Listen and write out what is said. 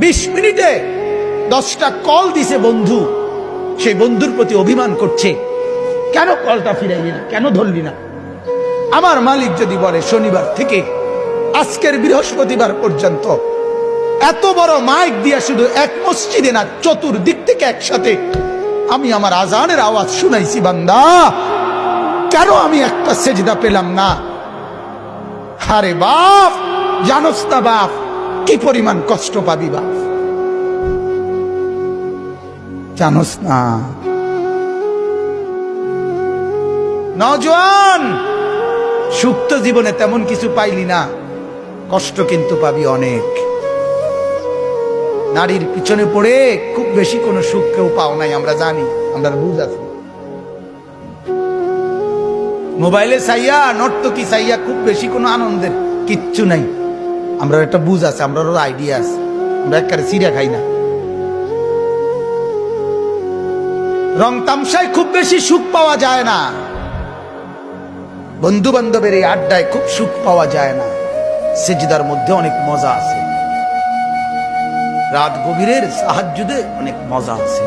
20 মিনিটে 10টা কল দিছে বন্ধু, সেই বন্ধুর প্রতি অভিমান করছে, কেন কলটা ফিরাইলি না, কেন ধরলি না। আমার মালিক যদি বলে শনিবার থেকে আজকের বৃহস্পতিবার পর্যন্ত এত বড় মাইক দিয়া শুধু এক মসজিদে না, চতুর্দিক থেকে একসাথে আমি আমার আজানের আওয়াজ শুনাইছি, বান্দা কেন আমি একটা সেজদা পেলাম না। আরে বাপ, জানোস না বাপ কি পরিমাণ কষ্ট পাবি বাপ, জানোস না। নওজোয়ান, সুখ তো জীবনে তেমন কিছু পাইলি না, কষ্ট কিন্তু পাবি অনেক। নারীর পিছনে পড়ে খুব বেশি কোনো সুখ কেউ পাও নাই, আমরা জানি, আমরা বুঝ আছি। মোবাইলে চাইয়া, নর্তকী চাইয়া খুব বেশি কোনো আনন্দের কিচ্ছু নাই, আমরা একটা বুঝ আছে, আমরা আইডিয়া আছে, আমরা একেবারে চিড়া খাই না। রং তামসায় খুব বেশি সুখ পাওয়া যায় না, বন্ধু বান্ধবের এই আড্ডায় খুব সুখ পাওয়া যায় না। সেজদার মধ্যে অনেক মজা আছে, রাত গভীরের তাহাজ্জুদে অনেক মজা আছে।